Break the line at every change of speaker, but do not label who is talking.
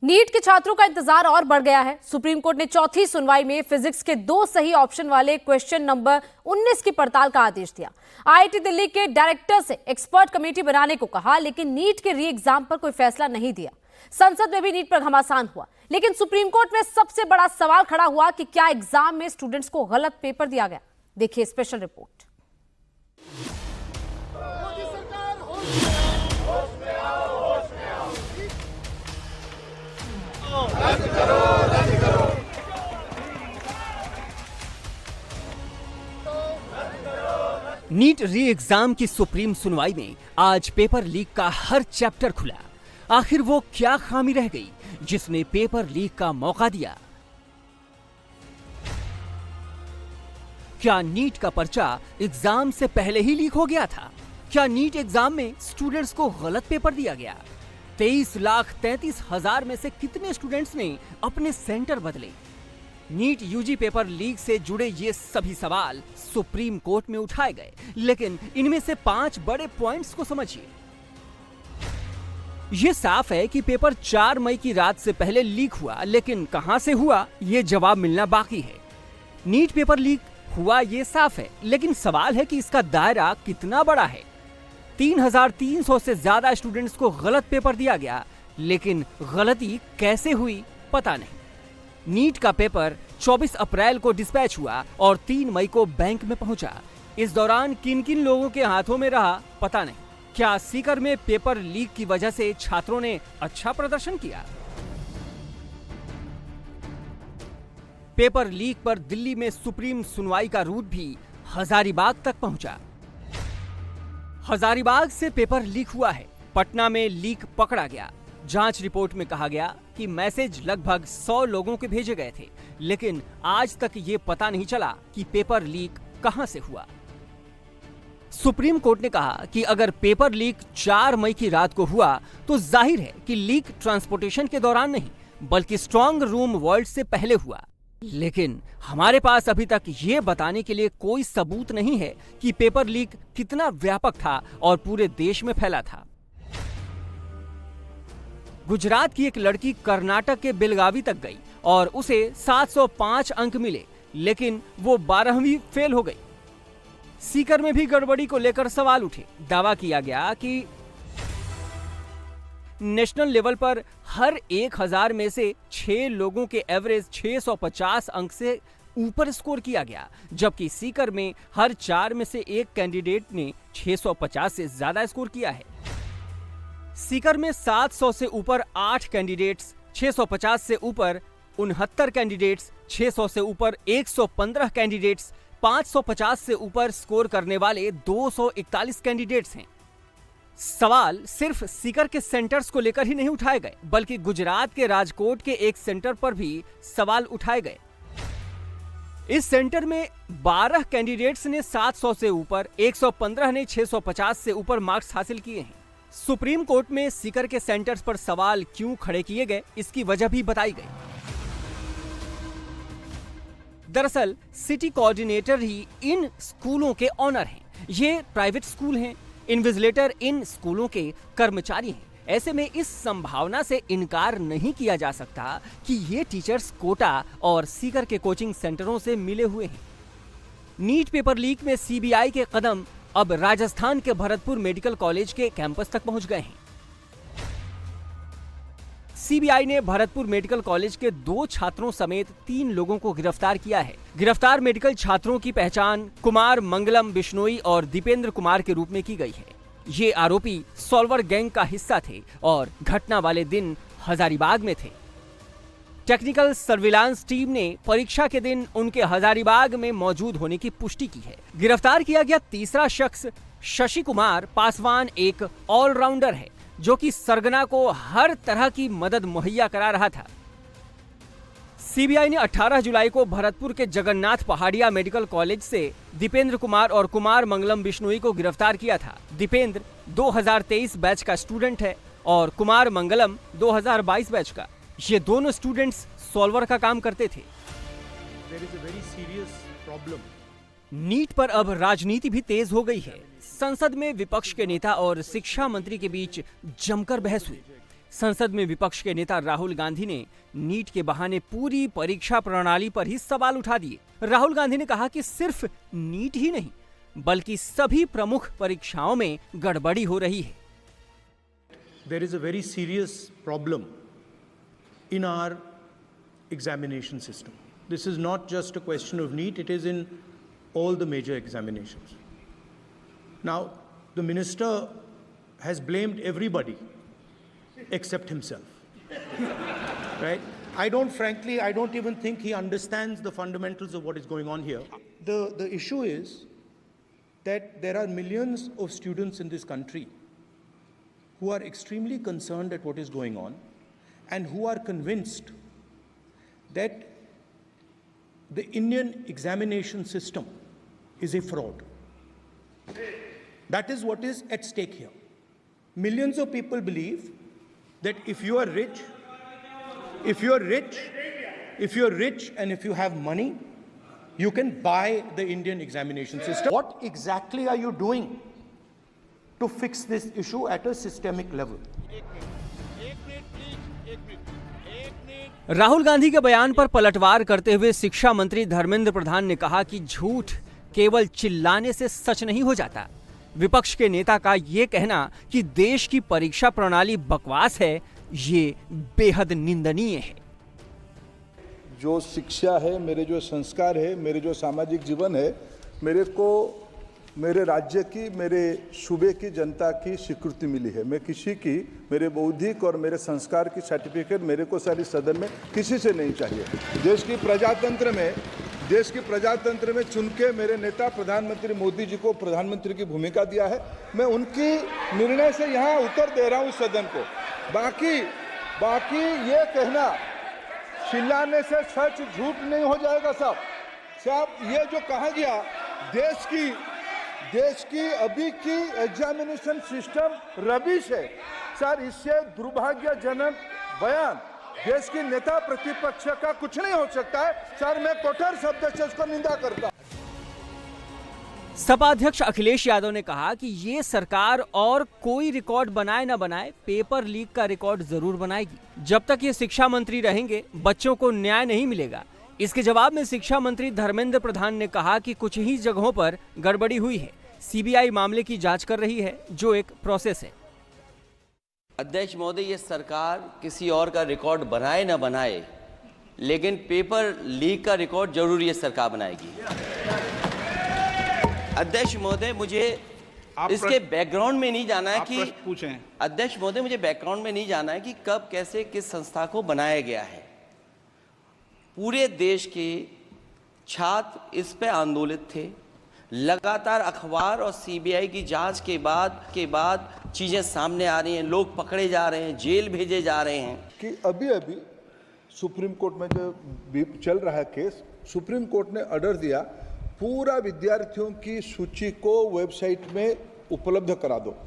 NEET के छात्रों का इंतजार और बढ़ गया है। सुप्रीम कोर्ट ने चौथी सुनवाई में फिजिक्स के 2 सही ऑप्शन वाले क्वेश्चन नंबर 19 की पड़ताल का आदेश दिया। आईआईटी दिल्ली के डायरेक्टर से एक्सपर्ट कमेटी बनाने को कहा, लेकिन नीट के री एग्जाम पर कोई फैसला नहीं दिया। संसद में भी नीट पर घमासान हुआ, लेकिन सुप्रीम कोर्ट में सबसे बड़ा सवाल खड़ा हुआ कि क्या एग्जाम में स्टूडेंट्स को गलत पेपर दिया गया। देखिए special report.
NEET re exam की सुप्रीम सुनवाई में आज पेपर लीक का हर चैप्टर खुला। आखिर वो क्या खामी रह गई जिसने पेपर लीक का मौका दिया? क्या नीट का पर्चा एग्जाम से पहले ही लीक हो गया था? क्या नीट एग्जाम में स्टूडेंट्स को गलत पेपर दिया गया? 23,33,000 में से कितने स्टूडेंट्स ने अपने सेंटर बदले? नीट यूजी पेपर लीक से जुड़े ये सभी सवाल सुप्रीम कोर्ट में उठाए गए, लेकिन इनमें से 5 बड़े पॉइंट्स को समझिए। ये साफ है कि पेपर 4 मई की रात से पहले लीक हुआ, लेकिन कहां से हुआ ये जवाब मिलना बाकी है। नीट पेपर लीक हुआ ये साफ है, लेकिन सवाल है कि इसका दायरा कितना बड़ा है। 3,300 से ज्यादा स्टूडेंट्स को गलत पेपर दिया गया, लेकिन गलती कैसे हुई पता नहीं। नीट का पेपर 24 अप्रैल को डिस्पैच हुआ और 3 मई को बैंक में पहुंचा। इस दौरान किन किन लोगों के हाथों में रहा पता नहीं। क्या सीकर में पेपर लीक की वजह से छात्रों ने अच्छा प्रदर्शन किया? पेपर लीक पर दिल्ली में सुप्रीम सुनवाई का रूट भी हजारीबाग तक पहुंचा। हजारीबाग से पेपर लीक हुआ है। पटना में लीक पकड़ा गया। जांच रिपोर्ट में कहा गया कि मैसेज लगभग 100 लोगों के भेजे गए थे, लेकिन आज तक ये पता नहीं चला कि पेपर लीक कहां से हुआ। सुप्रीम कोर्ट ने कहा कि अगर पेपर लीक 4 मई की रात को हुआ तो जाहिर है कि लीक ट्रांसपोर्टेशन के दौरान नहीं, बल्कि स्ट्रॉन्ग रूम वॉल्ट से पहले हुआ। लेकिन हमारे पास अभी तक ये बताने के लिए कोई सबूत नहीं है कि पेपर लीक कितना व्यापक था और पूरे देश में फैला था। गुजरात की एक लड़की कर्नाटक के बेलगावी तक गई और उसे 705 अंक मिले, लेकिन वो 12वीं फेल हो गई। सीकर में भी गड़बड़ी को लेकर सवाल उठे। दावा किया गया कि नेशनल लेवल पर हर 1000 में से 6 लोगों के एवरेज 650 अंक से ऊपर स्कोर किया गया, जबकि सीकर में हर 4 में से 1 कैंडिडेट ने 650 से ज्यादा स्कोर किया है। सीकर में 700 से ऊपर 8 कैंडिडेट्स, 650 से ऊपर 69 कैंडिडेट्स, 600 से ऊपर 115 कैंडिडेट्स, 550 से ऊपर स्कोर करने वाले 241 कैंडिडेट्स हैं। सवाल सिर्फ सीकर के सेंटर्स को लेकर ही नहीं उठाए गए, बल्कि गुजरात के राजकोट के एक सेंटर पर भी सवाल उठाए गए। इस सेंटर में 12 कैंडिडेट्स ने 700 से ऊपर, 115 ने 650 से ऊपर मार्क्स हासिल किए हैं। सुप्रीम कोर्ट में सीकर के सेंटर्स पर सवाल क्यों खड़े किए गए, इसकी वजह भी बताई गई। दरअसल सिटी कोऑर्डिनेटर ही इन स्कूलों के ऑनर हैं। ये प्राइवेट स्कूल हैं। इन्विजिलेटर इन स्कूलों के कर्मचारी हैं। ऐसे में इस संभावना से इनकार नहीं किया जा सकता कि ये टीचर्स कोटा और सीकर के कोचिंग सेंटरों से मिले हुए हैं। नीट पेपर लीक में सीबीआई के कदम अब राजस्थान के भरतपुर मेडिकल कॉलेज के कैंपस तक पहुंच गए हैं। सीबीआई ने भरतपुर मेडिकल कॉलेज के 2 छात्रों समेत 3 लोगों को गिरफ्तार किया है। गिरफ्तार मेडिकल छात्रों की पहचान कुमार मंगलम बिश्नोई और दीपेंद्र कुमार के रूप में की गई है। ये आरोपी सॉल्वर गैंग का हिस्सा थे और घटना वाले दिन हजारीबाग में थे। टेक्निकल सर्विलांस टीम ने परीक्षा के दिन उनके हजारीबाग में मौजूद होने की पुष्टि की है। गिरफ्तार किया गया तीसरा शख्स शशि कुमार पासवान एक ऑलराउंडर है, जो कि सरगना को हर तरह की मदद मुहैया करा रहा था। सीबीआई ने 18 जुलाई को भरतपुर के जगन्नाथ पहाड़िया मेडिकल कॉलेज से दीपेंद्र कुमार और कुमार मंगलम बिश्नोई को गिरफ्तार किया था। दीपेंद्र 2023 बैच का स्टूडेंट है और कुमार मंगलम 2022 बैच का। ये दोनों स्टूडेंट्स सॉल्वर का काम करते थे।
There is a very serious problem.
NEET पर अब राजनीति भी तेज हो गई है। संसद में विपक्ष के नेता और शिक्षा मंत्री के बीच जमकर बहस हुई। संसद में विपक्ष के नेता राहुल गांधी ने नीट के बहाने पूरी परीक्षा प्रणाली पर ही सवाल उठा दिए। राहुल गांधी ने कहा कि सिर्फ नीट ही नहीं बल्कि सभी प्रमुख परीक्षाओं में गड़बड़ी हो रही है।
There is a very serious problem in our examination system. This is not just a question of NEET, it is in all the major examinations. Now, the minister has blamed everybody except himself. Right? I don't even think he understands the fundamentals of what is going on here. The issue is that there are millions of students in this country who are extremely concerned at what is going on and who are convinced that the Indian examination system is a fraud. That is what is at stake here. Millions of people believe that if you are rich and if you have money, you can buy the Indian examination system. What exactly are you doing to fix this issue at a systemic level?
Rahul Gandhi के बयान पर पलटवार करते हुए शिक्षा मंत्री धर्मेंद्र प्रधान ने कहा कि झूठ केवल चिल्लाने से सच नहीं हो जाता। विपक्ष के नेता का ये कहना कि देश की परीक्षा प्रणाली बकवास है, ये बेहद निंदनीय है।
जो शिक्षा है, मेरे जो संस्कार है, मेरे जो सामाजिक जीवन है, मेरे को मेरे राज्य की, मेरे सूबे की जनता की स्वीकृति मिली है। मैं किसी की, मेरे बौद्धिक और मेरे संस्कार की सर्टिफिकेट मेरे को सारी सदन में किसी से नहीं चाहिए। देश की प्रजातंत्र में चुन के मेरे नेता प्रधानमंत्री मोदी जी को प्रधानमंत्री की भूमिका दिया है। मैं उनकी निर्णय से यहाँ उत्तर दे रहा हूँ सदन को। बाकी ये कहना चिल्लाने से सच झूठ नहीं हो जाएगा साहब। ये जो कहा गया देश की अभी की एग्जामिनेशन सिस्टम रबिश है सर, इससे दुर्भाग्यजनक बयान देश की नेता प्रतिपक्ष का कुछ नहीं हो सकता है सर। मैं कठोर शब्द से इसको निंदा करता।
सपा अध्यक्ष अखिलेश यादव ने कहा कि ये सरकार और कोई रिकॉर्ड बनाए ना बनाए, पेपर लीक का रिकॉर्ड जरूर बनाएगी। जब तक ये शिक्षा मंत्री रहेंगे बच्चों को न्याय नहीं मिलेगा। इसके जवाब में शिक्षा मंत्री धर्मेंद्र प्रधान ने कहा कि कुछ ही जगहों पर गड़बड़ी हुई है। सीबीआई मामले की जांच कर रही है, जो एक प्रोसेस है।
अध्यक्ष महोदय, ये सरकार किसी और का रिकॉर्ड बनाए ना बनाए, लेकिन पेपर लीक का रिकॉर्ड जरूर ये सरकार बनाएगी। अध्यक्ष महोदय, मुझे इसके बैकग्राउंड में नहीं जाना है कि अध्यक्ष महोदय, मुझे बैकग्राउंड में नहीं जाना है कि कब कैसे किस संस्था को बनाया गया है। पूरे देश के छात्र इस पे आंदोलित थे। लगातार अखबार और सीबीआई की जांच के बाद चीजें सामने आ रही हैं, लोग पकड़े जा रहे हैं, जेल भेजे जा रहे हैं।
कि अभी सुप्रीम कोर्ट में जो चल रहा है केस, सुप्रीम कोर्ट ने ऑर्डर दिया पूरा विद्यार्थियों की सूची को वेबसाइट में उपलब्ध करा दो।